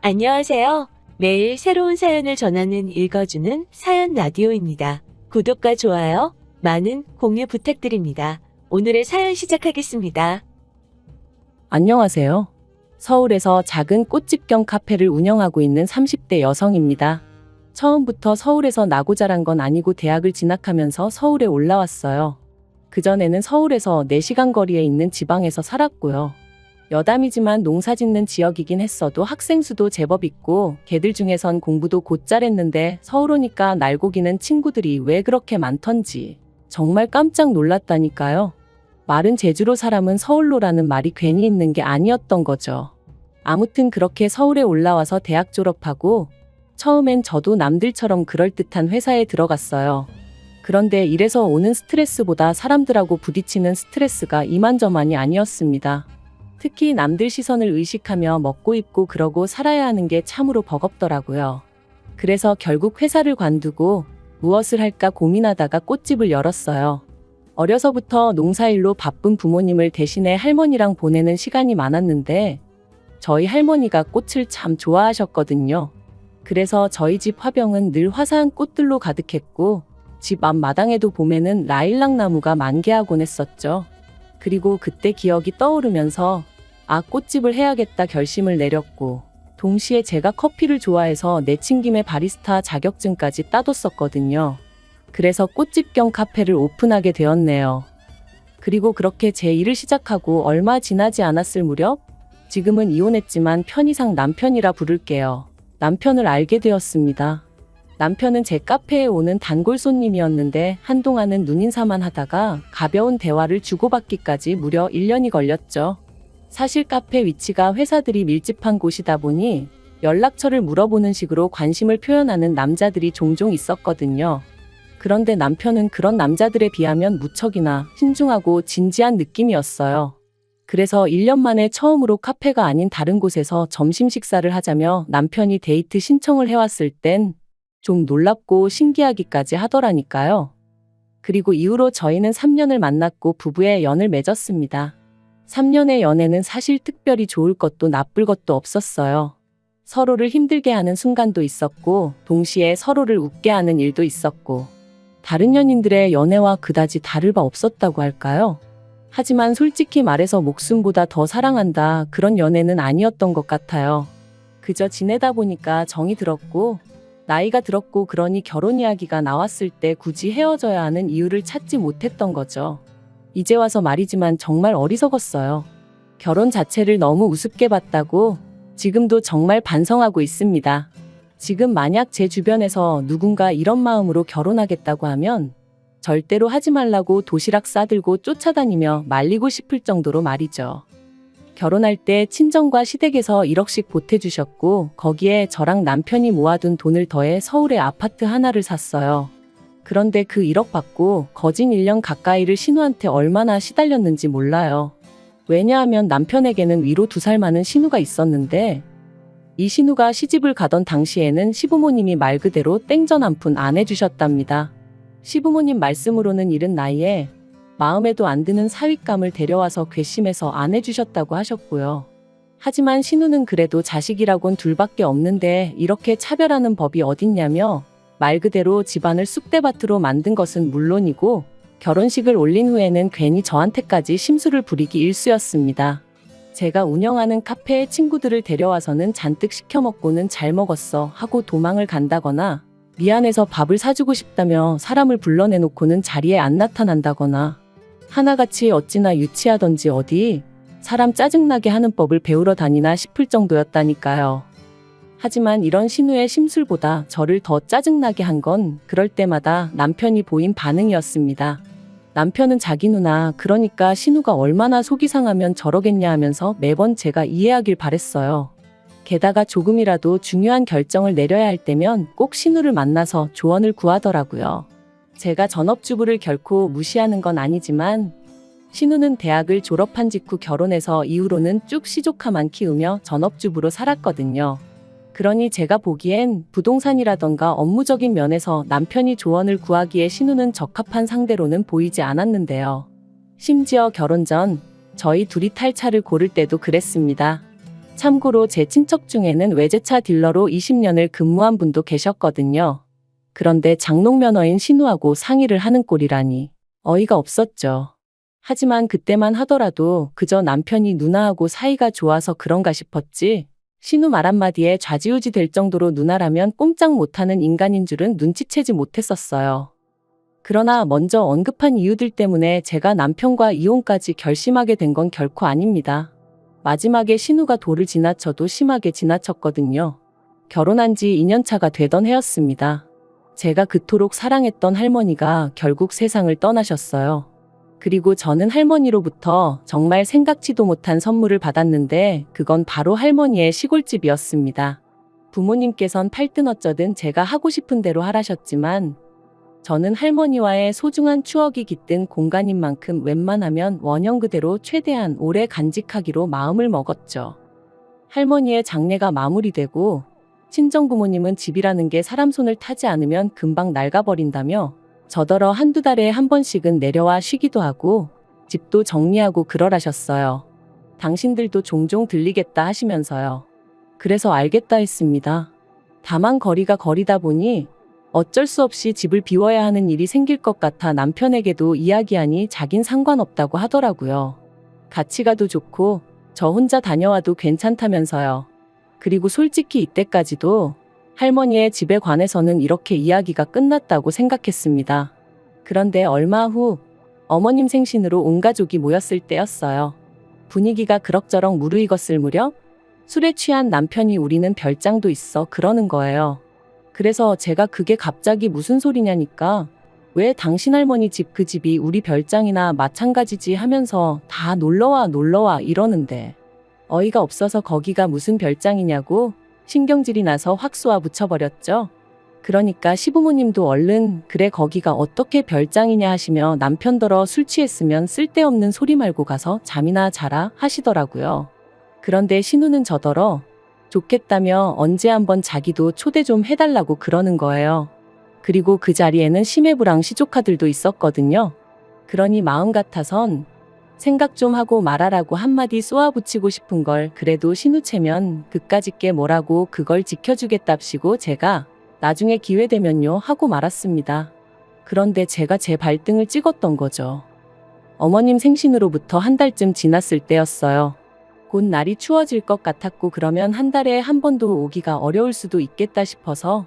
안녕하세요. 매일 새로운 사연을 전하는 읽어주는 사연 라디오입니다. 구독과 좋아요, 많은 공유 부탁드립니다. 오늘의 사연 시작하겠습니다. 안녕하세요. 서울에서 작은 꽃집 겸 카페를 운영하고 있는 30대 여성입니다. 처음부터 서울에서 나고 자란 건 아니고 대학을 진학하면서 서울에 올라왔어요. 그전에는 서울에서 4시간 거리에 있는 지방에서 살았고요. 여담이지만 농사 짓는 지역이긴 했어도 학생 수도 제법 있고 걔들 중에선 공부도 곧잘 했는데 서울 오니까 날고기는 친구들이 왜 그렇게 많던지 정말 깜짝 놀랐다니까요. 말은 제주로 사람은 서울로라는 말이 괜히 있는 게 아니었던 거죠. 아무튼 그렇게 서울에 올라와서 대학 졸업하고 처음엔 저도 남들처럼 그럴듯한 회사에 들어갔어요. 그런데 일에서 오는 스트레스보다 사람들하고 부딪히는 스트레스가 이만저만이 아니었습니다. 특히 남들 시선을 의식하며 먹고 입고 그러고 살아야 하는 게 참으로 버겁더라고요. 그래서 결국 회사를 관두고 무엇을 할까 고민하다가 꽃집을 열었어요. 어려서부터 농사일로 바쁜 부모님을 대신해 할머니랑 보내는 시간이 많았는데 저희 할머니가 꽃을 참 좋아하셨거든요. 그래서 저희 집 화병은 늘 화사한 꽃들로 가득했고 집 앞마당에도 봄에는 라일락 나무가 만개하곤 했었죠. 그리고 그때 기억이 떠오르면서 꽃집을 해야겠다 결심을 내렸고 동시에 제가 커피를 좋아해서 내친김에 바리스타 자격증까지 따뒀었거든요. 그래서 꽃집 겸 카페를 오픈하게 되었네요. 그리고 그렇게 제 일을 시작하고 얼마 지나지 않았을 무렵 지금은 이혼했지만 편의상 남편이라 부를게요. 남편을 알게 되었습니다. 남편은 제 카페에 오는 단골 손님이었는데 한동안은 눈인사만 하다가 가벼운 대화를 주고받기까지 무려 1년이 걸렸죠. 사실 카페 위치가 회사들이 밀집한 곳이다 보니 연락처를 물어보는 식으로 관심을 표현하는 남자들이 종종 있었거든요. 그런데 남편은 그런 남자들에 비하면 무척이나 신중하고 진지한 느낌이었어요. 그래서 1년 만에 처음으로 카페가 아닌 다른 곳에서 점심 식사를 하자며 남편이 데이트 신청을 해왔을 땐 좀 놀랍고 신기하기까지 하더라니까요. 그리고 이후로 저희는 3년을 만났고 부부의 연을 맺었습니다. 3년의 연애는 사실 특별히 좋을 것도 나쁠 것도 없었어요. 서로를 힘들게 하는 순간도 있었고 동시에 서로를 웃게 하는 일도 있었고 다른 연인들의 연애와 그다지 다를 바 없었다고 할까요? 하지만 솔직히 말해서 목숨보다 더 사랑한다 그런 연애는 아니었던 것 같아요. 그저 지내다 보니까 정이 들었고 나이가 들었고 그러니 결혼 이야기가 나왔을 때 굳이 헤어져야 하는 이유를 찾지 못했던 거죠. 이제 와서 말이지만 정말 어리석었어요. 결혼 자체를 너무 우습게 봤다고 지금도 정말 반성하고 있습니다. 지금 만약 제 주변에서 누군가 이런 마음으로 결혼하겠다고 하면 절대로 하지 말라고 도시락 싸들고 쫓아다니며 말리고 싶을 정도로 말이죠. 결혼할 때 친정과 시댁에서 1억씩 보태주셨고 거기에 저랑 남편이 모아둔 돈을 더해 서울에 아파트 하나를 샀어요. 그런데 그 1억 받고 거진 1년 가까이를 신우한테 얼마나 시달렸는지 몰라요. 왜냐하면 남편에게는 위로 2살 많은 신우가 있었는데 이 신우가 시집을 가던 당시에는 시부모님이 말 그대로 땡전 한 푼 안 해주셨답니다. 시부모님 말씀으로는 이른 나이에 마음에도 안 드는 사윗감을 데려와서 괘씸해서 안 해주셨다고 하셨고요. 하지만 신우는 그래도 자식이라곤 둘밖에 없는데 이렇게 차별하는 법이 어딨냐며 말 그대로 집안을 쑥대밭으로 만든 것은 물론이고 결혼식을 올린 후에는 괜히 저한테까지 심술을 부리기 일쑤였습니다. 제가 운영하는 카페에 친구들을 데려와서는 잔뜩 시켜먹고는 잘 먹었어 하고 도망을 간다거나 미안해서 밥을 사주고 싶다며 사람을 불러내놓고는 자리에 안 나타난다거나 하나같이 어찌나 유치하던지 어디 사람 짜증나게 하는 법을 배우러 다니나 싶을 정도였다니까요. 하지만 이런 신우의 심술보다 저를 더 짜증나게 한 건 그럴 때마다 남편이 보인 반응이었습니다. 남편은 자기 누나 그러니까 신우가 얼마나 속이 상하면 저러겠냐 하면서 매번 제가 이해하길 바랬어요. 게다가 조금이라도 중요한 결정을 내려야 할 때면 꼭 신우를 만나서 조언을 구하더라고요. 제가 전업주부를 결코 무시하는 건 아니지만 신우는 대학을 졸업한 직후 결혼해서 이후로는 쭉 시조카만 키우며 전업주부로 살았거든요. 그러니 제가 보기엔 부동산이라던가 업무적인 면에서 남편이 조언을 구하기에 신우는 적합한 상대로는 보이지 않았는데요. 심지어 결혼 전 저희 둘이 탈 차를 고를 때도 그랬습니다. 참고로 제 친척 중에는 외제차 딜러로 20년을 근무한 분도 계셨거든요. 그런데 장롱면허인 신우하고 상의를 하는 꼴이라니 어이가 없었죠. 하지만 그때만 하더라도 그저 남편이 누나하고 사이가 좋아서 그런가 싶었지, 신우 말 한마디에 좌지우지 될 정도로 누나라면 꼼짝 못하는 인간인 줄은 눈치채지 못했었어요. 그러나 먼저 언급한 이유들 때문에 제가 남편과 이혼까지 결심하게 된 건 결코 아닙니다. 마지막에 신우가 도를 지나쳐도 심하게 지나쳤거든요. 결혼한 지 2년 차가 되던 해였습니다. 제가 그토록 사랑했던 할머니가 결국 세상을 떠나셨어요. 그리고 저는 할머니로부터 정말 생각지도 못한 선물을 받았는데 그건 바로 할머니의 시골집이었습니다. 부모님께선 팔든 어쩌든 제가 하고 싶은 대로 하라셨지만 저는 할머니와의 소중한 추억이 깃든 공간인 만큼 웬만하면 원형 그대로 최대한 오래 간직하기로 마음을 먹었죠. 할머니의 장례가 마무리되고 친정부모님은 집이라는 게 사람 손을 타지 않으면 금방 낡아버린다며 저더러 한두 달에 한 번씩은 내려와 쉬기도 하고 집도 정리하고 그러라셨어요. 당신들도 종종 들리겠다 하시면서요. 그래서 알겠다 했습니다. 다만 거리가 거리다 보니 어쩔 수 없이 집을 비워야 하는 일이 생길 것 같아 남편에게도 이야기하니 자긴 상관없다고 하더라고요. 같이 가도 좋고 저 혼자 다녀와도 괜찮다면서요. 그리고 솔직히 이때까지도 할머니의 집에 관해서는 이렇게 이야기가 끝났다고 생각했습니다. 그런데 얼마 후 어머님 생신으로 온 가족이 모였을 때였어요. 분위기가 그럭저럭 무르익었을 무렵 술에 취한 남편이 우리는 별장도 있어 그러는 거예요. 그래서 제가 그게 갑자기 무슨 소리냐니까 왜 당신 할머니 집 그 집이 우리 별장이나 마찬가지지 하면서 다 놀러와 이러는데 어이가 없어서 거기가 무슨 별장이냐고 신경질이 나서 확 쏘아 붙여버렸죠. 그러니까 시부모님도 얼른 그래 거기가 어떻게 별장이냐 하시며 남편더러 술 취했으면 쓸데없는 소리 말고 가서 잠이나 자라 하시더라고요. 그런데 신우는 저더러 좋겠다며 언제 한번 자기도 초대 좀 해달라고 그러는 거예요. 그리고 그 자리에는 시매부랑 시조카들도 있었거든요. 그러니 마음 같아선 생각 좀 하고 말하라고 한마디 쏘아붙이고 싶은 걸 그래도 신우체면 그까짓게 뭐라고 그걸 지켜주겠답시고 제가 나중에 기회되면요 하고 말았습니다. 그런데 제가 제 발등을 찍었던 거죠. 어머님 생신으로부터 한 달쯤 지났을 때였어요. 곧 날이 추워질 것 같았고 그러면 한 달에 한 번도 오기가 어려울 수도 있겠다 싶어서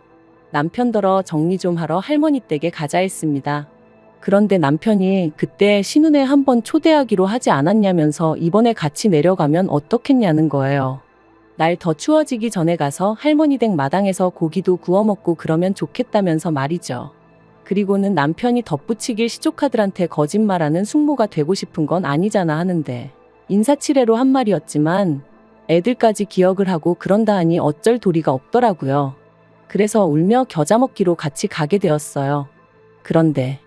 남편더러 정리 좀 하러 할머니 댁에 가자 했습니다. 그런데 남편이 그때 신혼에 한번 초대하기로 하지 않았냐면서 이번에 같이 내려가면 어떻겠냐는 거예요. 날 더 추워지기 전에 가서 할머니 댁 마당에서 고기도 구워 먹고 그러면 좋겠다면서 말이죠. 그리고는 남편이 덧붙이길 시조카들한테 거짓말하는 숙모가 되고 싶은 건 아니잖아 하는데 인사치레로 한 말이었지만 애들까지 기억을 하고 그런다 하니 어쩔 도리가 없더라고요. 그래서 울며 겨자 먹기로 같이 가게 되었어요. 그런데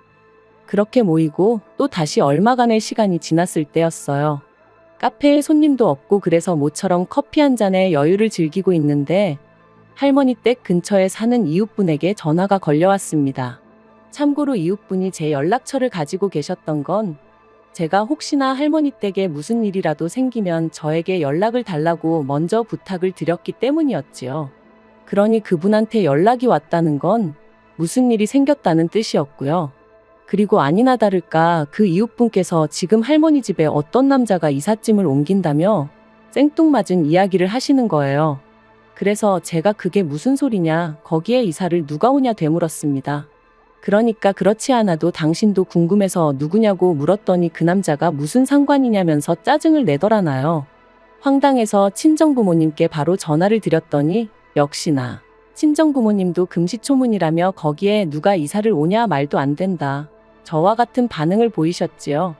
그렇게 모이고 또 다시 얼마간의 시간이 지났을 때였어요. 카페에 손님도 없고 그래서 모처럼 커피 한 잔에 여유를 즐기고 있는데 할머니 댁 근처에 사는 이웃분에게 전화가 걸려왔습니다. 참고로 이웃분이 제 연락처를 가지고 계셨던 건 제가 혹시나 할머니 댁에 무슨 일이라도 생기면 저에게 연락을 달라고 먼저 부탁을 드렸기 때문이었지요. 그러니 그분한테 연락이 왔다는 건 무슨 일이 생겼다는 뜻이었고요. 그리고 아니나 다를까 그 이웃분께서 지금 할머니 집에 어떤 남자가 이삿짐을 옮긴다며 생뚱맞은 이야기를 하시는 거예요. 그래서 제가 그게 무슨 소리냐, 거기에 이사를 누가 오냐 되물었습니다. 그러니까 그렇지 않아도 당신도 궁금해서 누구냐고 물었더니 그 남자가 무슨 상관이냐면서 짜증을 내더라나요. 황당해서 친정부모님께 바로 전화를 드렸더니 역시나 친정부모님도 금시초문이라며 거기에 누가 이사를 오냐 말도 안 된다. 저와 같은 반응을 보이셨지요.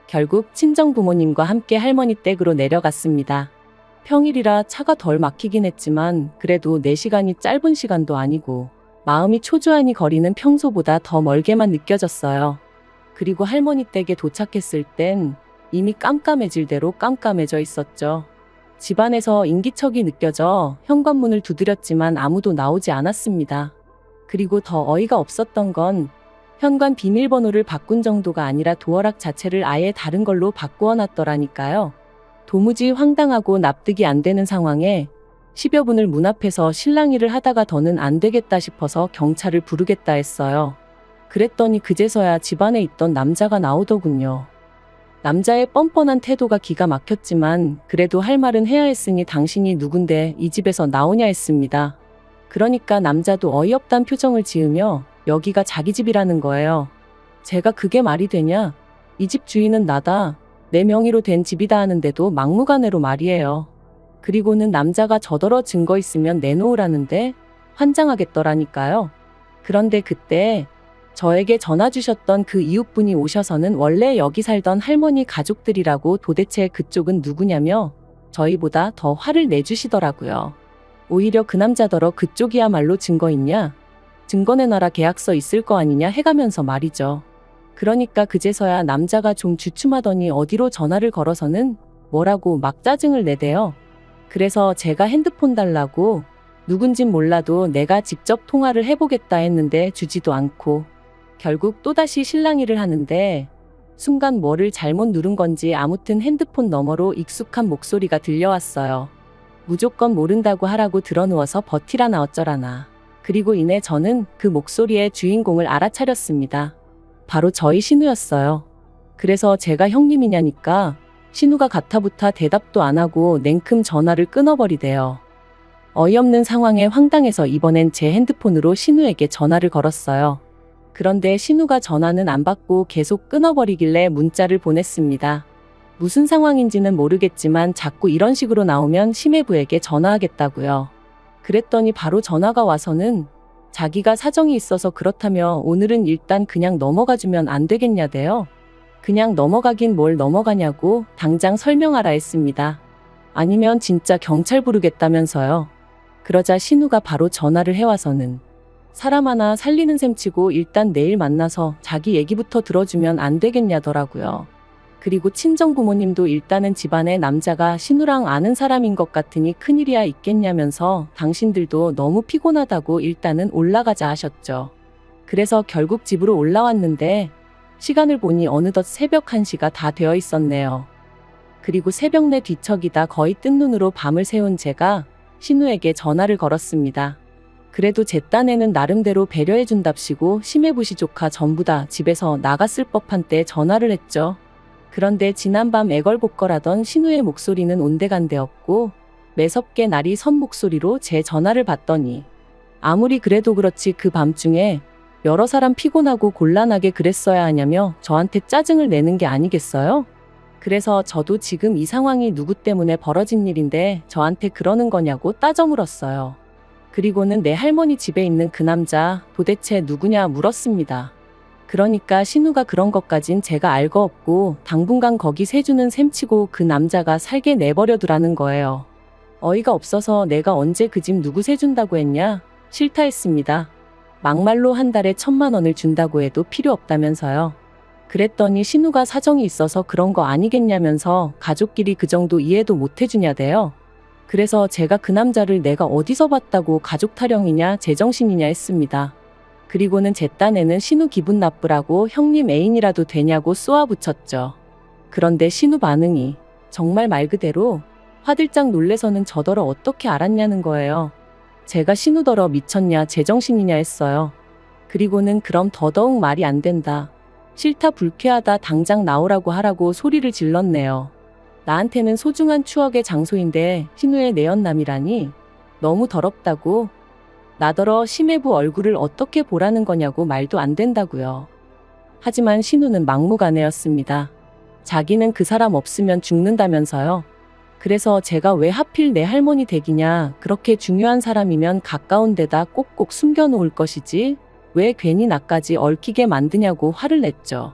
결국 친정부모님과 함께 할머니 댁으로 내려갔습니다. 평일이라 차가 덜 막히긴 했지만 그래도 4시간이 짧은 시간도 아니고 마음이 초조하니 거리는 평소보다 더 멀게만 느껴졌어요. 그리고 할머니 댁에 도착했을 땐 이미 깜깜해질 대로 깜깜해져 있었죠. 집안에서 인기척이 느껴져 현관문을 두드렸지만 아무도 나오지 않았습니다. 그리고 더 어이가 없었던 건 현관 비밀번호를 바꾼 정도가 아니라 도어락 자체를 아예 다른 걸로 바꾸어 놨더라니까요. 도무지 황당하고 납득이 안 되는 상황에 10여 분을 문 앞에서 실랑이를 하다가 더는 안 되겠다 싶어서 경찰을 부르겠다 했어요. 그랬더니 그제서야 집안에 있던 남자가 나오더군요. 남자의 뻔뻔한 태도가 기가 막혔지만 그래도 할 말은 해야 했으니 당신이 누군데 이 집에서 나오냐 했습니다. 그러니까 남자도 어이없단 표정을 지으며 여기가 자기 집이라는 거예요. 제가 그게 말이 되냐? 이 집 주인은 나다. 내 명의로 된 집이다 하는데도 막무가내로 말이에요. 그리고는 남자가 저더러 증거 있으면 내놓으라는데 환장하겠더라니까요. 그런데 그때 저에게 전화 주셨던 그 이웃분이 오셔서는 원래 여기 살던 할머니 가족들이라고 도대체 그쪽은 누구냐며 저희보다 더 화를 내주시더라고요. 오히려 그 남자더러 그쪽이야말로 증거 있냐? 증거 내놔라 계약서 있을 거 아니냐 해가면서 말이죠. 그러니까 그제서야 남자가 좀 주춤하더니 어디로 전화를 걸어서는 뭐라고 막 짜증을 내대요. 그래서 제가 핸드폰 달라고 누군진 몰라도 내가 직접 통화를 해보겠다 했는데 주지도 않고 결국 또다시 실랑이를 하는데 순간 뭐를 잘못 누른 건지 아무튼 핸드폰 너머로 익숙한 목소리가 들려왔어요. 무조건 모른다고 하라고 들어누워서 버티라나 어쩌라나. 그리고 이내 저는 그 목소리의 주인공을 알아차렸습니다. 바로 저희 신우였어요. 그래서 제가 형님이냐니까 신우가 가타부타 대답도 안 하고 냉큼 전화를 끊어버리대요. 어이없는 상황에 황당해서 이번엔 제 핸드폰으로 신우에게 전화를 걸었어요. 그런데 신우가 전화는 안 받고 계속 끊어버리길래 문자를 보냈습니다. 무슨 상황인지는 모르겠지만 자꾸 이런 식으로 나오면 심해부에게 전화하겠다고요. 그랬더니 바로 전화가 와서는 자기가 사정이 있어서 그렇다며 오늘은 일단 그냥 넘어가주면 안 되겠냐대요. 그냥 넘어가긴 뭘 넘어가냐고 당장 설명하라 했습니다. 아니면 진짜 경찰 부르겠다면서요. 그러자 신우가 바로 전화를 해와서는 사람 하나 살리는 셈 치고 일단 내일 만나서 자기 얘기부터 들어주면 안 되겠냐더라고요. 그리고 친정 부모님도 일단은 집안에 남자가 신우랑 아는 사람인 것 같으니 큰일이야 있겠냐면서 당신들도 너무 피곤하다고 일단은 올라가자 하셨죠. 그래서 결국 집으로 올라왔는데 시간을 보니 어느덧 새벽 1시가 다 되어 있었네요. 그리고 새벽 내 뒤척이다 거의 뜬 눈으로 밤을 새운 제가 신우에게 전화를 걸었습니다. 그래도 제 딴에는 나름대로 배려해준답시고 심해부시 조카 전부 다 집에서 나갔을 법한 때 전화를 했죠. 그런데 지난밤 애걸복걸하던 신우의 목소리는 온데간데없고 매섭게 날이 선 목소리로 제 전화를 받더니 아무리 그래도 그렇지 그 밤중에 여러 사람 피곤하고 곤란하게 그랬어야 하냐며 저한테 짜증을 내는 게 아니겠어요? 그래서 저도 지금 이 상황이 누구 때문에 벌어진 일인데 저한테 그러는 거냐고 따져 물었어요. 그리고는 내 할머니 집에 있는 그 남자 도대체 누구냐 물었습니다. 그러니까 신우가 그런 것까진 제가 알 거 없고 당분간 거기 세주는 셈치고 그 남자가 살게 내버려두라는 거예요. 어이가 없어서 내가 언제 그 집 누구 세준다고 했냐? 싫다 했습니다. 막말로 한 달에 1,000만 원을 준다고 해도 필요 없다면서요. 그랬더니 신우가 사정이 있어서 그런 거 아니겠냐면서 가족끼리 그 정도 이해도 못 해주냐대요. 그래서 제가 그 남자를 내가 어디서 봤다고 가족 타령이냐 제정신이냐 했습니다. 그리고는 제 딴에는 신우 기분 나쁘라고 형님 애인이라도 되냐고 쏘아붙였죠. 그런데 신우 반응이 정말 말 그대로 화들짝 놀래서는 저더러 어떻게 알았냐는 거예요. 제가 신우더러 미쳤냐 제정신이냐 했어요. 그리고는 그럼 더더욱 말이 안 된다. 싫다 불쾌하다 당장 나오라고 하라고 소리를 질렀네요. 나한테는 소중한 추억의 장소인데 신우의 내연남이라니 너무 더럽다고. 나더러 심해부 얼굴을 어떻게 보라는 거냐고 말도 안 된다고요. 하지만 신우는 막무가내였습니다. 자기는 그 사람 없으면 죽는다면서요. 그래서 제가 왜 하필 내 할머니 댁이냐, 그렇게 중요한 사람이면 가까운 데다 꼭꼭 숨겨놓을 것이지 왜 괜히 나까지 얽히게 만드냐고 화를 냈죠.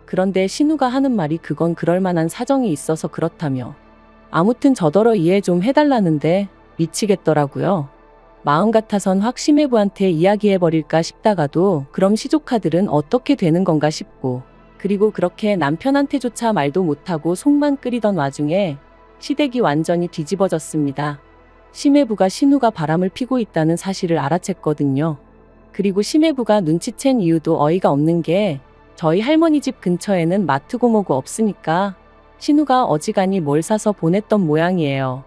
그런데 신우가 하는 말이 그건 그럴 만한 사정이 있어서 그렇다며 아무튼 저더러 이해 좀 해달라는데 미치겠더라고요. 마음 같아선 확 심해부한테 이야기해버릴까 싶다가도 그럼 시조카들은 어떻게 되는 건가 싶고, 그리고 그렇게 남편한테조차 말도 못하고 속만 끓이던 와중에 시댁이 완전히 뒤집어졌습니다. 심해부가 신우가 바람을 피고 있다는 사실을 알아챘거든요. 그리고 심해부가 눈치챈 이유도 어이가 없는 게 저희 할머니 집 근처에는 마트 고모고 없으니까 신우가 어지간히 뭘 사서 보냈던 모양이에요.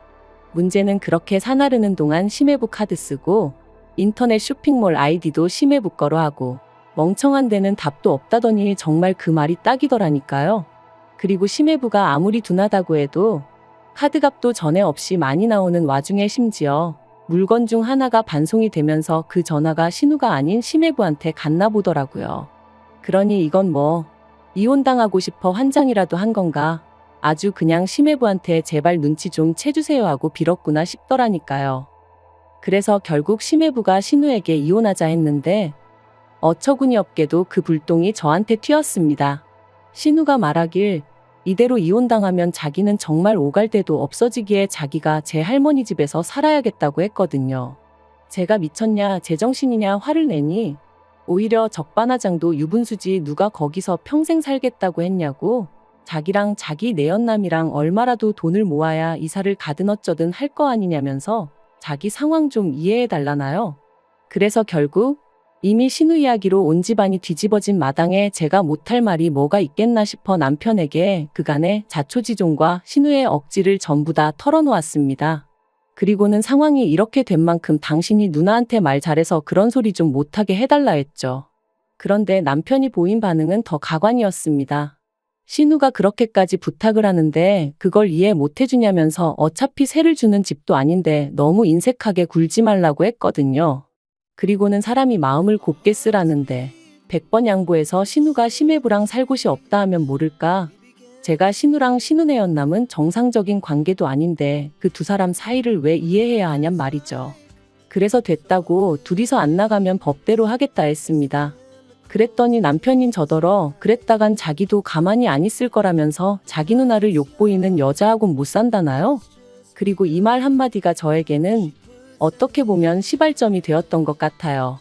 문제는 그렇게 사나르는 동안 심해부 카드 쓰고 인터넷 쇼핑몰 아이디도 심해부 거로 하고 멍청한 데는 답도 없다더니 정말 그 말이 딱이더라니까요. 그리고 심해부가 아무리 둔하다고 해도 카드값도 전에 없이 많이 나오는 와중에 심지어 물건 중 하나가 반송이 되면서 그 전화가 신우가 아닌 심해부한테 갔나 보더라고요. 그러니 이건 뭐 이혼당하고 싶어 환장이라도 한 건가? 아주 그냥 심해부한테 제발 눈치 좀 채주세요 하고 빌었구나 싶더라니까요. 그래서 결국 심해부가 신우에게 이혼하자 했는데 어처구니 없게도 그 불똥이 저한테 튀었습니다. 신우가 말하길 이대로 이혼당하면 자기는 정말 오갈 데도 없어지기에 자기가 제 할머니 집에서 살아야겠다고 했거든요. 제가 미쳤냐 제정신이냐 화를 내니 오히려 적반하장도 유분수지 누가 거기서 평생 살겠다고 했냐고 자기랑 자기 내연남이랑 얼마라도 돈을 모아야 이사를 가든 어쩌든 할 거 아니냐면서 자기 상황 좀 이해해 달라나요. 그래서 결국 이미 신우 이야기로 온 집안이 뒤집어진 마당에 제가 못할 말이 뭐가 있겠나 싶어 남편에게 그간의 자초지종과 신우의 억지를 전부 다 털어놓았습니다. 그리고는 상황이 이렇게 된 만큼 당신이 누나한테 말 잘해서 그런 소리 좀 못하게 해달라 했죠. 그런데 남편이 보인 반응은 더 가관이었습니다. 신우가 그렇게까지 부탁을 하는데 그걸 이해 못 해주냐면서 어차피 세를 주는 집도 아닌데 너무 인색하게 굴지 말라고 했거든요. 그리고는 사람이 마음을 곱게 쓰라는데 100번 양보해서 신우가 심해부랑 살 곳이 없다 하면 모를까? 제가 신우랑 신우네 연남은 정상적인 관계도 아닌데 그 두 사람 사이를 왜 이해해야 하냔 말이죠. 그래서 됐다고 둘이서 안 나가면 법대로 하겠다 했습니다. 그랬더니 남편인 저더러 그랬다간 자기도 가만히 안 있을 거라면서 자기 누나를 욕보이는 여자하고는 못 산다나요? 그리고 이 말 한마디가 저에게는 어떻게 보면 시발점이 되었던 것 같아요.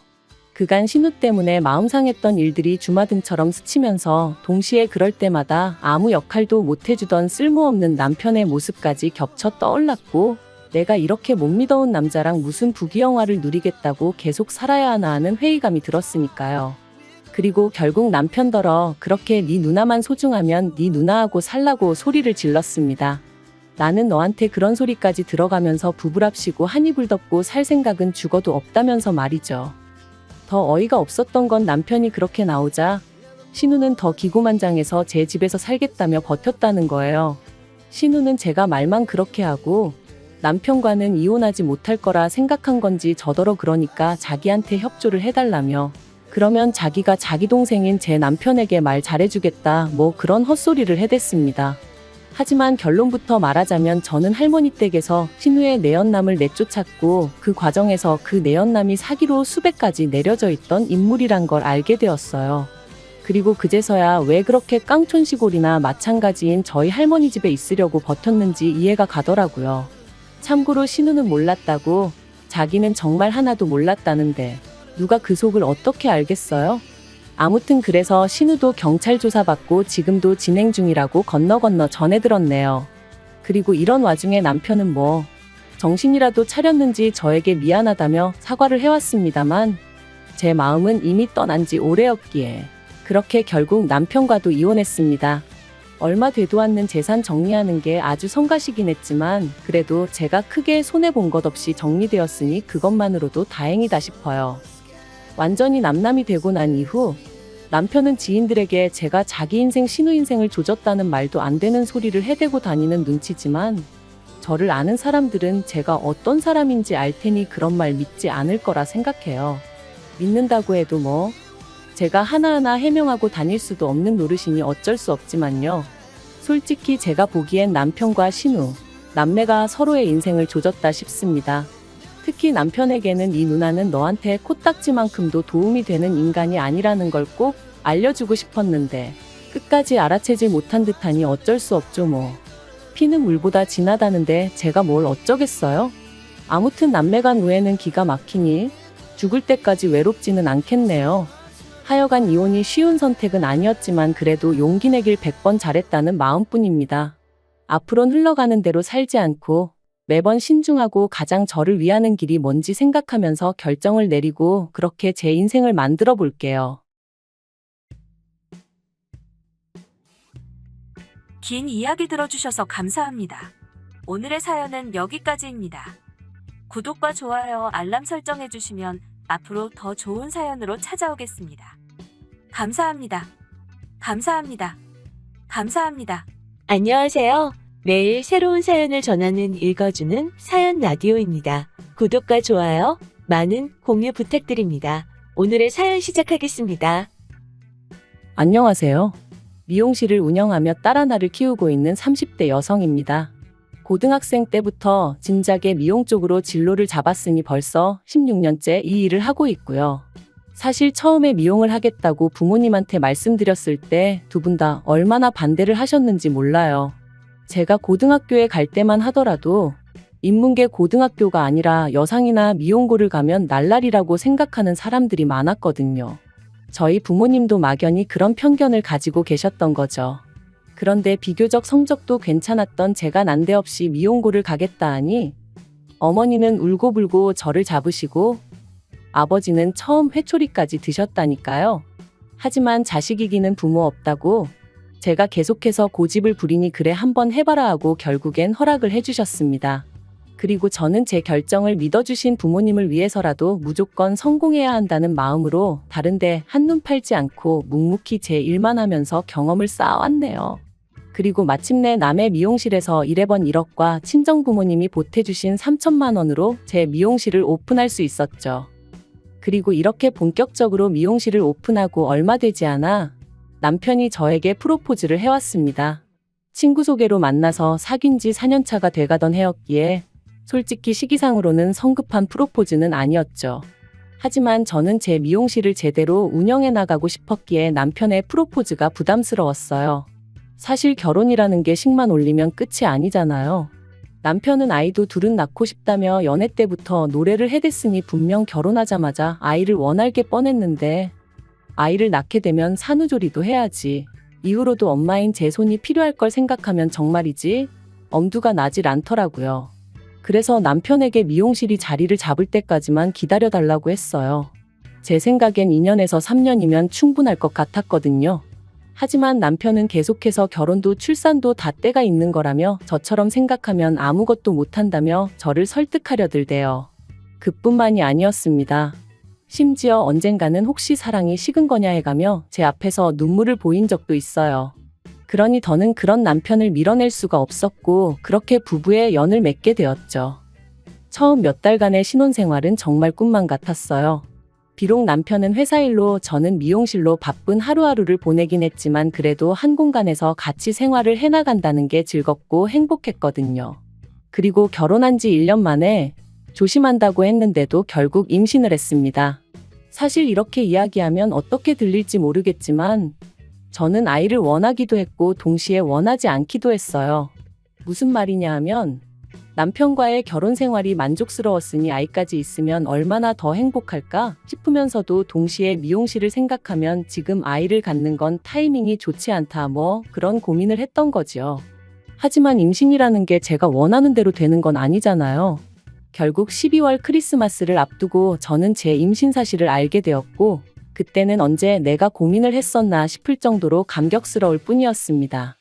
그간 신우 때문에 마음 상했던 일들이 주마등처럼 스치면서 동시에 그럴 때마다 아무 역할도 못 해주던 쓸모없는 남편의 모습까지 겹쳐 떠올랐고 내가 이렇게 못 믿어온 남자랑 무슨 부귀영화를 누리겠다고 계속 살아야 하나 하는 회의감이 들었으니까요. 그리고 결국 남편더러 그렇게 네 누나만 소중하면 네 누나하고 살라고 소리를 질렀습니다. 나는 너한테 그런 소리까지 들어가면서 부부랍시고 한 이불 덮고 살 생각은 죽어도 없다면서 말이죠. 더 어이가 없었던 건 남편이 그렇게 나오자 신우는 더 기고만장해서 제 집에서 살겠다며 버텼다는 거예요. 신우는 제가 말만 그렇게 하고 남편과는 이혼하지 못할 거라 생각한 건지 저더러 그러니까 자기한테 협조를 해달라며 그러면 자기가 자기 동생인 제 남편에게 말 잘해주겠다 뭐 그런 헛소리를 해댔습니다. 하지만 결론부터 말하자면 저는 할머니 댁에서 신우의 내연남을 내쫓았고 그 과정에서 그 내연남이 사기로 수백 가지 내려져 있던 인물이란 걸 알게 되었어요. 그리고 그제서야 왜 그렇게 깡촌시골이나 마찬가지인 저희 할머니 집에 있으려고 버텼는지 이해가 가더라고요. 참고로 신우는 몰랐다고 자기는 정말 하나도 몰랐다는데 누가 그 속을 어떻게 알겠어요? 아무튼 그래서 신우도 경찰 조사받고 지금도 진행 중이라고 건너 전해 들었네요. 그리고 이런 와중에 남편은 뭐 정신이라도 차렸는지 저에게 미안하다며 사과를 해왔습니다만 제 마음은 이미 떠난 지 오래였기에 그렇게 결국 남편과도 이혼했습니다. 얼마 되도 않는 재산 정리하는 게 아주 성가시긴 했지만 그래도 제가 크게 손해본 것 없이 정리되었으니 그것만으로도 다행이다 싶어요. 완전히 남남이 되고 난 이후 남편은 지인들에게 제가 자기 인생 신우 인생을 조졌다는 말도 안 되는 소리를 해대고 다니는 눈치지만 저를 아는 사람들은 제가 어떤 사람인지 알 테니 그런 말 믿지 않을 거라 생각해요. 믿는다고 해도 뭐 제가 하나하나 해명하고 다닐 수도 없는 노릇이니 어쩔 수 없지만요. 솔직히 제가 보기엔 남편과 신우, 남매가 서로의 인생을 조졌다 싶습니다. 특히 남편에게는 이 누나는 너한테 코딱지만큼도 도움이 되는 인간이 아니라는 걸 꼭 알려주고 싶었는데 끝까지 알아채지 못한 듯하니 어쩔 수 없죠 뭐. 피는 물보다 진하다는데 제가 뭘 어쩌겠어요? 아무튼 남매간 우애는 기가 막히니 죽을 때까지 외롭지는 않겠네요. 하여간 이혼이 쉬운 선택은 아니었지만 그래도 용기 내길 100번 잘했다는 마음뿐입니다. 앞으론 흘러가는 대로 살지 않고 매번 신중하고 가장 저를 위하는 길이 뭔지 생각하면서 결정을 내리고 그렇게 제 인생을 만들어 볼게요. 긴 이야기 들어주셔서 감사합니다. 오늘의 사연은 여기까지입니다. 구독과 좋아요, 알람 설정해주시면 앞으로 더 좋은 사연으로 찾아오겠습니다. 감사합니다. 감사합니다. 감사합니다. 안녕하세요. 매일 새로운 사연을 전하는 읽어주는 사연 라디오입니다. 구독과 좋아요, 많은 공유 부탁드립니다. 오늘의 사연 시작하겠습니다. 안녕하세요. 미용실을 운영하며 딸 하나를 키우고 있는 30대 여성입니다. 고등학생 때부터 진작에 미용 쪽으로 진로를 잡았으니 벌써 16년째 이 일을 하고 있고요. 사실 처음에 미용을 하겠다고 부모님한테 말씀드렸을 때 두 분 다 얼마나 반대를 하셨는지 몰라요. 제가 고등학교에 갈 때만 하더라도 인문계 고등학교가 아니라 여상이나 미용고를 가면 날라리라고 생각하는 사람들이 많았거든요. 저희 부모님도 막연히 그런 편견을 가지고 계셨던 거죠. 그런데 비교적 성적도 괜찮았던 제가 난데없이 미용고를 가겠다 하니 어머니는 울고불고 저를 잡으시고 아버지는 처음 회초리까지 드셨다니까요. 하지만 자식 이기는 부모 없다고 제가 계속해서 고집을 부리니 그래 한번 해봐라 하고 결국엔 허락을 해주셨습니다. 그리고 저는 제 결정을 믿어주신 부모님을 위해서라도 무조건 성공해야 한다는 마음으로 다른데 한눈 팔지 않고 묵묵히 제 일만 하면서 경험을 쌓아왔네요. 그리고 마침내 남의 미용실에서 1회번 1억과 친정 부모님이 보태주신 3천만 원으로 제 미용실을 오픈할 수 있었죠. 그리고 이렇게 본격적으로 미용실을 오픈하고 얼마 되지 않아 남편이 저에게 프로포즈를 해왔습니다. 친구 소개로 만나서 사귄 지 4년차가 돼가던 해였기에 솔직히 시기상으로는 성급한 프로포즈는 아니었죠. 하지만 저는 제 미용실을 제대로 운영해 나가고 싶었기에 남편의 프로포즈가 부담스러웠어요. 사실 결혼이라는 게 식만 올리면 끝이 아니잖아요. 남편은 아이도 둘은 낳고 싶다며 연애 때부터 노래를 해댔으니 분명 결혼하자마자 아이를 원할 게 뻔했는데 아이를 낳게 되면 산후조리도 해야지. 이후로도 엄마인 제 손이 필요할 걸 생각하면 정말이지 엄두가 나질 않더라고요. 그래서 남편에게 미용실이 자리를 잡을 때까지만 기다려달라고 했어요. 제 생각엔 2년에서 3년이면 충분할 것 같았거든요. 하지만 남편은 계속해서 결혼도 출산도 다 때가 있는 거라며 저처럼 생각하면 아무것도 못한다며 저를 설득하려 들대요. 그뿐만이 아니었습니다. 심지어 언젠가는 혹시 사랑이 식은 거냐 해가며 제 앞에서 눈물을 보인 적도 있어요. 그러니 더는 그런 남편을 밀어낼 수가 없었고 그렇게 부부의 연을 맺게 되었죠. 처음 몇 달간의 신혼생활은 정말 꿈만 같았어요. 비록 남편은 회사 일로 저는 미용실로 바쁜 하루하루를 보내긴 했지만 그래도 한 공간에서 같이 생활을 해나간다는 게 즐겁고 행복했거든요. 그리고 결혼한 지 1년 만에 조심한다고 했는데도 결국 임신을 했습니다. 사실 이렇게 이야기하면 어떻게 들릴지 모르겠지만 저는 아이를 원하기도 했고 동시에 원하지 않기도 했어요. 무슨 말이냐 하면 남편과의 결혼 생활이 만족스러웠으니 아이까지 있으면 얼마나 더 행복할까 싶으면서도 동시에 미용실을 생각하면 지금 아이를 갖는 건 타이밍이 좋지 않다 그런 고민을 했던 거지요. 하지만 임신이라는 게 제가 원하는 대로 되는 건 아니잖아요. 결국 12월 크리스마스를 앞두고 저는 제 임신 사실을 알게 되었고 그때는 언제 내가 고민을 했었나 싶을 정도로 감격스러울 뿐이었습니다.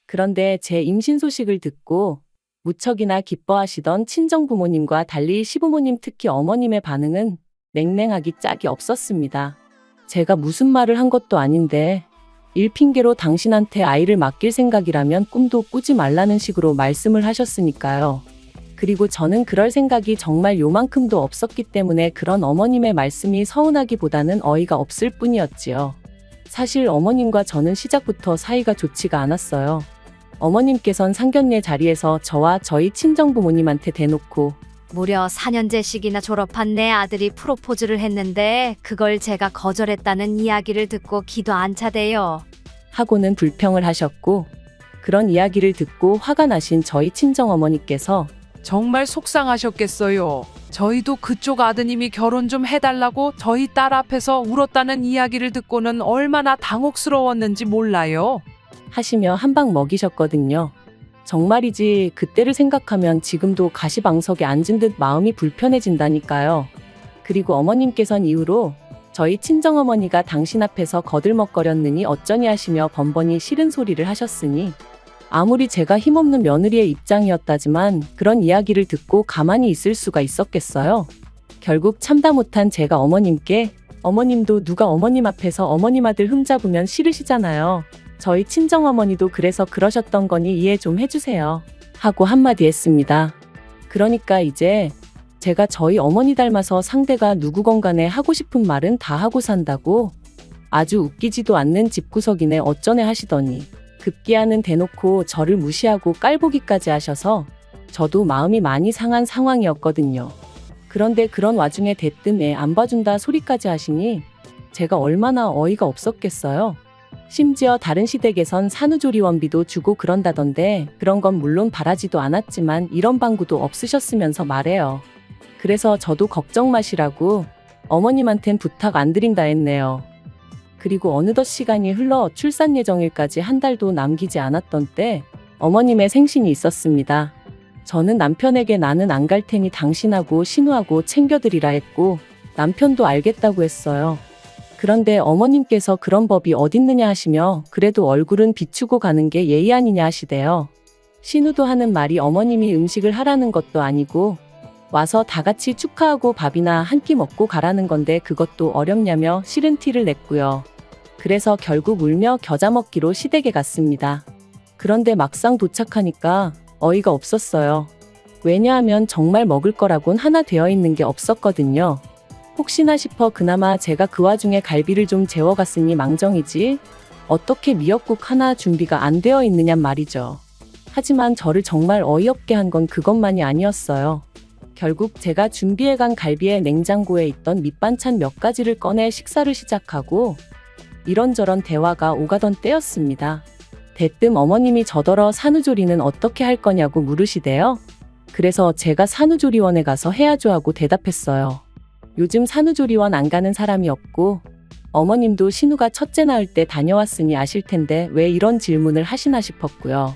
그런데 제 임신 소식을 듣고 무척이나 기뻐하시던 친정 부모님과 달리 시부모님 특히 어머님의 반응은 냉랭하기 짝이 없었습니다. 제가 무슨 말을 한 것도 아닌데 일 핑계로 당신한테 아이를 맡길 생각이라면 꿈도 꾸지 말라는 식으로 말씀을 하셨으니까요. 그리고 저는 그럴 생각이 정말 요만큼도 없었기 때문에 그런 어머님의 말씀이 서운하기보다는 어이가 없을 뿐이었지요. 사실 어머님과 저는 시작부터 사이가 좋지가 않았어요. 어머님께선 상견례 자리에서 저와 저희 친정부모님한테 대놓고 무려 4년제씩이나 졸업한 내 아들이 프로포즈를 했는데 그걸 제가 거절했다는 이야기를 듣고 기도 안 차대요. 하고는 불평을 하셨고 그런 이야기를 듣고 화가 나신 저희 친정어머니께서 정말 속상하셨겠어요. 저희도 그쪽 아드님이 결혼 좀 해달라고 저희 딸 앞에서 울었다는 이야기를 듣고는 얼마나 당혹스러웠는지 몰라요. 하시며 한 방 먹이셨거든요. 정말이지 그때를 생각하면 지금도 가시방석에 앉은 듯 마음이 불편해진다니까요. 그리고 어머님께선 이후로 저희 친정어머니가 당신 앞에서 거들먹거렸느니 어쩌니 하시며 번번이 싫은 소리를 하셨으니 아무리 제가 힘없는 며느리의 입장이었다지만 그런 이야기를 듣고 가만히 있을 수가 있었겠어요. 결국 참다 못한 제가 어머님께 어머님도 누가 어머님 앞에서 어머님 아들 흠잡으면 싫으시잖아요. 저희 친정어머니도 그래서 그러셨던 거니 이해 좀 해주세요. 하고 한마디 했습니다. 그러니까 이제 제가 저희 어머니 닮아서 상대가 누구건 간에 하고 싶은 말은 다 하고 산다고 아주 웃기지도 않는 집구석이네 어쩌네 하시더니 급기야는 대놓고 저를 무시하고 깔보기까지 하셔서 저도 마음이 많이 상한 상황이었거든요. 그런데 그런 와중에 대뜸 애 안 봐준다 소리까지 하시니 제가 얼마나 어이가 없었겠어요. 심지어 다른 시댁에선 산후조리원비도 주고 그런다던데 그런 건 물론 바라지도 않았지만 이런 방구도 없으셨으면서 말해요. 그래서 저도 걱정 마시라고 어머님한텐 부탁 안 드린다 했네요. 그리고 어느덧 시간이 흘러 출산 예정일까지 한 달도 남기지 않았던 때 어머님의 생신이 있었습니다. 저는 남편에게 나는 안 갈 테니 당신하고 신우하고 챙겨드리라 했고 남편도 알겠다고 했어요. 그런데 어머님께서 그런 법이 어딨느냐 하시며 그래도 얼굴은 비추고 가는 게 예의 아니냐 하시대요. 신우도 하는 말이 어머님이 음식을 하라는 것도 아니고 와서 다 같이 축하하고 밥이나 한 끼 먹고 가라는 건데 그것도 어렵냐며 싫은 티를 냈고요. 그래서 결국 울며 겨자 먹기로 시댁에 갔습니다. 그런데 막상 도착하니까 어이가 없었어요. 왜냐하면 정말 먹을 거라곤 하나 되어 있는 게 없었거든요. 혹시나 싶어 그나마 제가 그 와중에 갈비를 좀 재워갔으니 망정이지 어떻게 미역국 하나 준비가 안 되어 있느냔 말이죠. 하지만 저를 정말 어이없게 한 건 그것만이 아니었어요. 결국 제가 준비해간 갈비에 냉장고에 있던 밑반찬 몇 가지를 꺼내 식사를 시작하고 이런저런 대화가 오가던 때였습니다. 대뜸 어머님이 저더러 산후조리는 어떻게 할 거냐고 물으시대요. 그래서 제가 산후조리원에 가서 해야죠 하고 대답했어요. 요즘 산후조리원 안 가는 사람이 없고 어머님도 신우가 첫째 낳을 때 다녀왔으니 아실 텐데 왜 이런 질문을 하시나 싶었고요.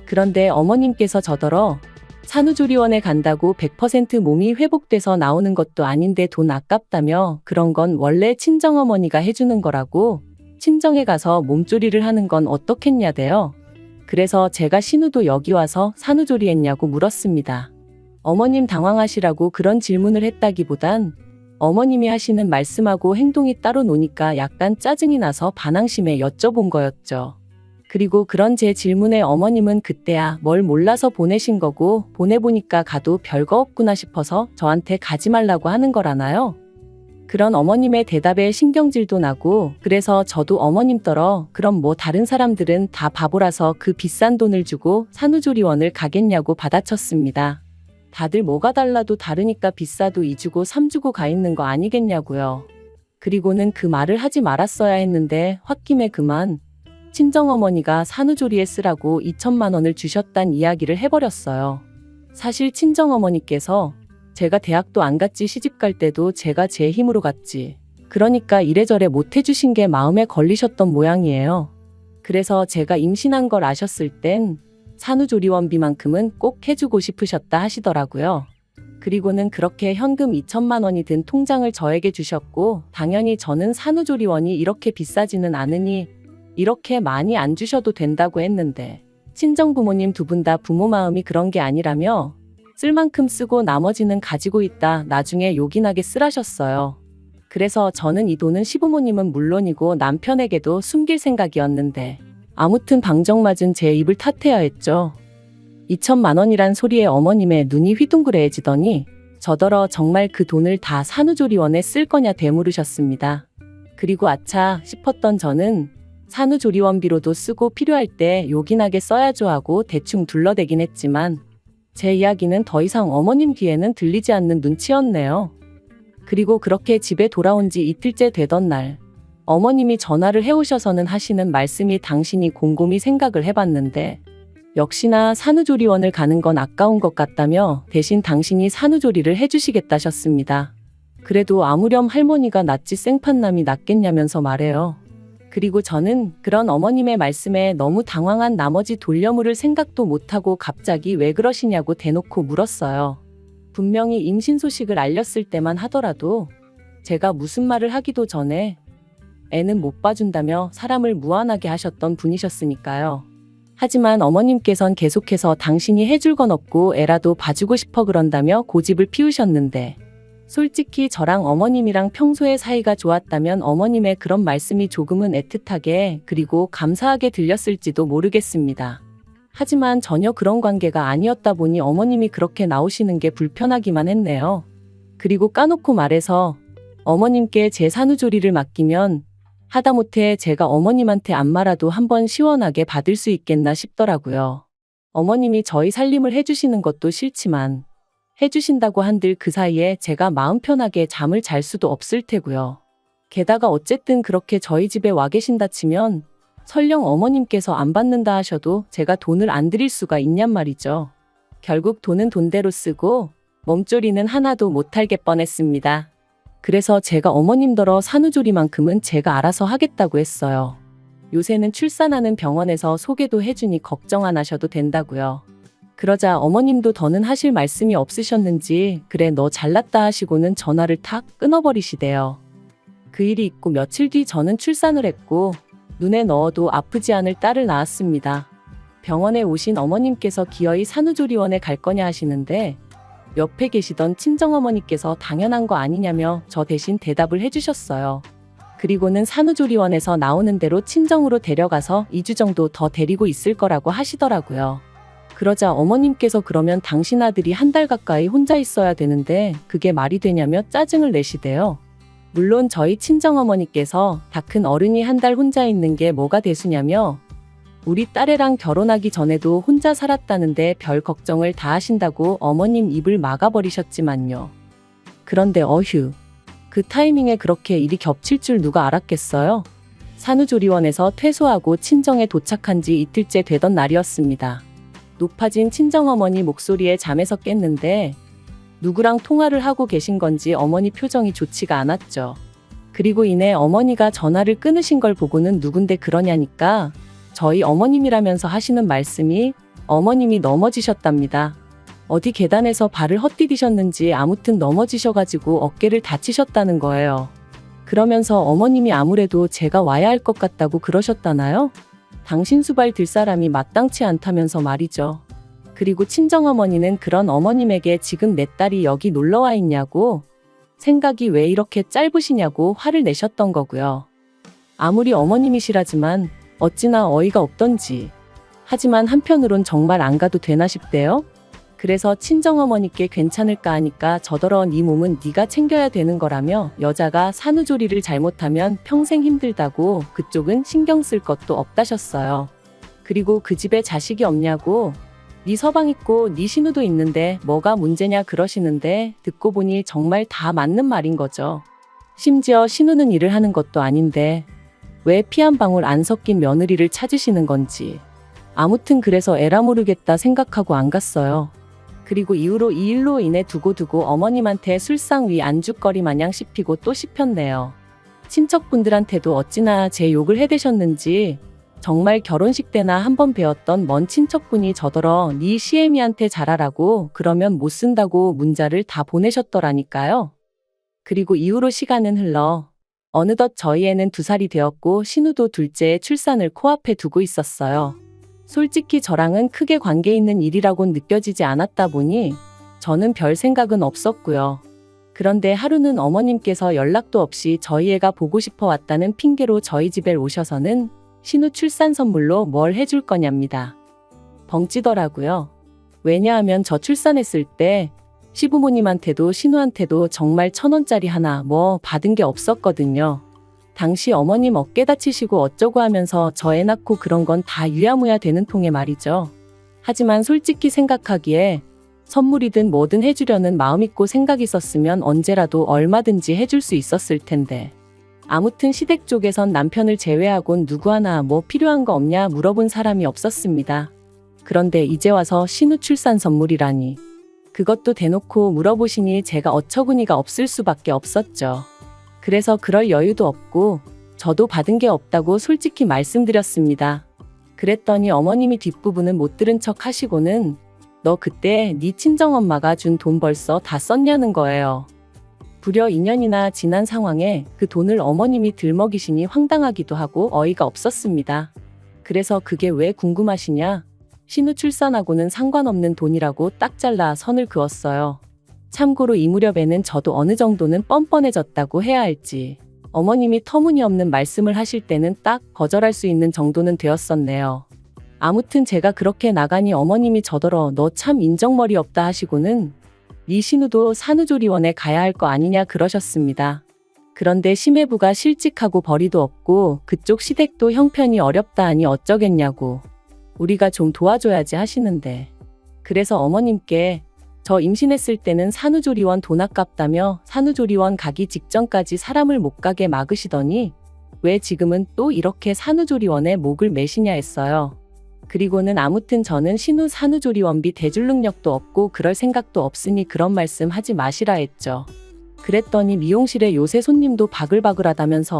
그런데 어머님께서 저더러 산후조리원에 간다고 100% 몸이 회복돼서 나오는 것도 아닌데 돈 아깝다며 그런 건 원래 친정어머니가 해주는 거라고 친정에 가서 몸조리를 하는 건 어떻겠냐대요. 그래서 제가 신우도 여기 와서 산후조리 했냐고 물었습니다. 어머님 당황하시라고 그런 질문을 했다기보단 어머님이 하시는 말씀하고 행동이 따로 노니까 약간 짜증이 나서 반항심에 여쭤본 거였죠. 그리고 그런 제 질문에 어머님은 그때야 뭘 몰라서 보내신 거고 보내보니까 가도 별거 없구나 싶어서 저한테 가지 말라고 하는 거라나요? 그런 어머님의 대답에 신경질도 나고 그래서 저도 어머님더러 그럼 뭐 다른 사람들은 다 바보라서 그 비싼 돈을 주고 산후조리원을 가겠냐고 받아쳤습니다. 다들 뭐가 달라도 다르니까 비싸도 2주고 3주고 가 있는 거 아니겠냐고요. 그리고는 그 말을 하지 말았어야 했는데 홧김에 그만 친정어머니가 산후조리에 쓰라고 2천만 원을 주셨단 이야기를 해버렸어요. 사실 친정어머니께서 제가 대학도 안 갔지 시집 갈 때도 제가 제 힘으로 갔지. 그러니까 이래저래 못 해주신 게 마음에 걸리셨던 모양이에요. 그래서 제가 임신한 걸 아셨을 땐 산후조리원비만큼은 꼭 해주고 싶으셨다 하시더라고요. 그리고는 그렇게 현금 2천만 원이 든 통장을 저에게 주셨고 당연히 저는 산후조리원이 이렇게 비싸지는 않으니 이렇게 많이 안 주셔도 된다고 했는데 친정부모님 두 분 다 부모 마음이 그런 게 아니라며 쓸 만큼 쓰고 나머지는 가지고 있다 나중에 요긴하게 쓰라셨어요. 그래서 저는 이 돈은 시부모님은 물론이고 남편에게도 숨길 생각이었는데 아무튼 방정맞은 제 입을 탓해야 했죠. 2천만 원이란 소리에 어머님의 눈이 휘둥그레해지더니 저더러 정말 그 돈을 다 산후조리원에 쓸 거냐 되물으셨습니다. 그리고 아차 싶었던 저는 산후조리원비로도 쓰고 필요할 때 요긴하게 써야죠 하고 대충 둘러대긴 했지만 제 이야기는 더 이상 어머님 귀에는 들리지 않는 눈치였네요. 그리고 그렇게 집에 돌아온 지 이틀째 되던 날 어머님이 전화를 해오셔서는 하시는 말씀이 당신이 곰곰이 생각을 해봤는데 역시나 산후조리원을 가는 건 아까운 것 같다며 대신 당신이 산후조리를 해주시겠다셨습니다. 그래도 아무렴 할머니가 낫지 생판남이 낫겠냐면서 말해요. 그리고 저는 그런 어머님의 말씀에 너무 당황한 나머지 돌려물을 생각도 못하고 갑자기 왜 그러시냐고 대놓고 물었어요. 분명히 임신 소식을 알렸을 때만 하더라도 제가 무슨 말을 하기도 전에 애는 못 봐준다며 사람을 무안하게 하셨던 분이셨으니까요. 하지만 어머님께선 계속해서 당신이 해줄 건 없고 애라도 봐주고 싶어 그런다며 고집을 피우셨는데, 솔직히 저랑 어머님이랑 평소에 사이가 좋았다면 어머님의 그런 말씀이 조금은 애틋하게 그리고 감사하게 들렸을지도 모르겠습니다. 하지만 전혀 그런 관계가 아니었다 보니 어머님이 그렇게 나오시는 게 불편하기만 했네요. 그리고 까놓고 말해서 어머님께 제 산후조리를 맡기면 하다못해 제가 어머님한테 안마라도 한번 시원하게 받을 수 있겠나 싶더라고요. 어머님이 저희 살림을 해주시는 것도 싫지만 해주신다고 한들 그 사이에 제가 마음 편하게 잠을 잘 수도 없을 테고요. 게다가 어쨌든 그렇게 저희 집에 와 계신다 치면 설령 어머님께서 안 받는다 하셔도 제가 돈을 안 드릴 수가 있냔 말이죠. 결국 돈은 돈대로 쓰고 몸조리는 하나도 못할 게 뻔했습니다. 그래서 제가 어머님더러 산후조리만큼은 제가 알아서 하겠다고 했어요. 요새는 출산하는 병원에서 소개도 해주니 걱정 안 하셔도 된다고요. 그러자 어머님도 더는 하실 말씀이 없으셨는지 그래 너 잘났다 하시고는 전화를 탁 끊어버리시대요. 그 일이 있고 며칠 뒤 저는 출산을 했고 눈에 넣어도 아프지 않을 딸을 낳았습니다. 병원에 오신 어머님께서 기어이 산후조리원에 갈 거냐 하시는데 옆에 계시던 친정어머니께서 당연한 거 아니냐며 저 대신 대답을 해주셨어요. 그리고는 산후조리원에서 나오는 대로 친정으로 데려가서 2주 정도 더 데리고 있을 거라고 하시더라고요. 그러자 어머님께서 그러면 당신 아들이 한 달 가까이 혼자 있어야 되는데 그게 말이 되냐며 짜증을 내시대요. 물론 저희 친정어머니께서 다 큰 어른이 한 달 혼자 있는 게 뭐가 대수냐며 우리 딸애랑 결혼하기 전에도 혼자 살았다는데 별 걱정을 다 하신다고 어머님 입을 막아버리셨지만요. 그런데 어휴, 그 타이밍에 그렇게 일이 겹칠 줄 누가 알았겠어요? 산후조리원에서 퇴소하고 친정에 도착한 지 이틀째 되던 날이었습니다. 높아진 친정어머니 목소리에 잠에서 깼는데 누구랑 통화를 하고 계신 건지 어머니 표정이 좋지가 않았죠. 그리고 이내 어머니가 전화를 끊으신 걸 보고는 누군데 그러냐니까 저희 어머님이라면서 하시는 말씀이 어머님이 넘어지셨답니다. 어디 계단에서 발을 헛디디셨는지 아무튼 넘어지셔가지고 어깨를 다치셨다는 거예요. 그러면서 어머님이 아무래도 제가 와야 할 것 같다고 그러셨다나요? 당신 수발 들 사람이 마땅치 않다면서 말이죠. 그리고 친정어머니는 그런 어머님에게 지금 내 딸이 여기 놀러와 있냐고, 생각이 왜 이렇게 짧으시냐고 화를 내셨던 거고요. 아무리 어머님이시라지만 어찌나 어이가 없던지. 하지만 한편으론 정말 안 가도 되나 싶대요. 그래서 친정어머니께 괜찮을까 하니까 저더러 네 몸은 네가 챙겨야 되는 거라며 여자가 산후조리를 잘못하면 평생 힘들다고 그쪽은 신경 쓸 것도 없다셨어요. 그리고 그 집에 자식이 없냐고 네 서방 있고 네 신우도 있는데 뭐가 문제냐 그러시는데 듣고 보니 정말 다 맞는 말인 거죠. 심지어 신우는 일을 하는 것도 아닌데 왜 피 한 방울 안 섞인 며느리를 찾으시는 건지. 아무튼 그래서 에라 모르겠다 생각하고 안 갔어요. 그리고 이후로 이 일로 인해 두고두고 어머님한테 술상 위 안주거리 마냥 씹히고 또 씹혔네요. 친척분들한테도 어찌나 제 욕을 해대셨는지 정말 결혼식 때나 한번 뵈었던 먼 친척분이 저더러 네 시애미한테 잘하라고 그러면 못 쓴다고 문자를 다 보내셨더라니까요. 그리고 이후로 시간은 흘러 어느덧 저희 애는 2살이 되었고 신우도 둘째의 출산을 코앞에 두고 있었어요. 솔직히 저랑은 크게 관계 있는 일이라고는 느껴지지 않았다 보니 저는 별 생각은 없었고요. 그런데 하루는 어머님께서 연락도 없이 저희 애가 보고 싶어 왔다는 핑계로 저희 집에 오셔서는 신우 출산 선물로 뭘 해줄 거냐입니다. 벙찌더라고요. 왜냐하면 저 출산했을 때 시부모님한테도 신우한테도 정말 1,000원짜리 하나 뭐 받은 게 없었거든요. 당시 어머님 어깨 다치시고 어쩌고 하면서 저 애 낳고 그런 건 다 유야무야 되는 통에 말이죠. 하지만 솔직히 생각하기에 선물이든 뭐든 해주려는 마음 있고 생각 있었으면 언제라도 얼마든지 해줄 수 있었을 텐데. 아무튼 시댁 쪽에선 남편을 제외하곤 누구 하나 뭐 필요한 거 없냐 물어본 사람이 없었습니다. 그런데 이제 와서 신우 출산 선물이라니. 그것도 대놓고 물어보시니 제가 어처구니가 없을 수밖에 없었죠. 그래서 그럴 여유도 없고 저도 받은 게 없다고 솔직히 말씀드렸습니다. 그랬더니 어머님이 뒷부분은 못 들은 척 하시고는 너 그때 네 친정엄마가 준 돈 벌써 다 썼냐는 거예요. 부려 2년이나 지난 상황에 그 돈을 어머님이 들먹이시니 황당하기도 하고 어이가 없었습니다. 그래서 그게 왜 궁금하시냐? 신우 출산하고는 상관없는 돈이라고 딱 잘라 선을 그었어요. 참고로 이 무렵에는 저도 어느 정도는 뻔뻔해졌다고 해야 할지 어머님이 터무니없는 말씀을 하실 때는 딱 거절할 수 있는 정도는 되었었네요. 아무튼 제가 그렇게 나가니 어머님이 저더러 너 참 인정머리 없다 하시고는 네 신우도 산후조리원에 가야 할 거 아니냐 그러셨습니다. 그런데 심해부가 실직하고 벌이도 없고 그쪽 시댁도 형편이 어렵다 하니 어쩌겠냐고 우리가 좀 도와줘야지 하시는데 그래서 어머님께 저 임신했을 때는 산후조리원 돈 아깝다며 산후조리원 가기 직전까지 사람을 못 가게 막으시더니 왜 지금은 또 이렇게 산후조리원에 목을 매시냐 했어요. 그리고는 아무튼 저는 신우 산후조리원비 대줄 능력도 없고 그럴 생각도 없으니 그런 말씀 하지 마시라 했죠. 그랬더니 미용실에 요새 손님도 바글바글하다면서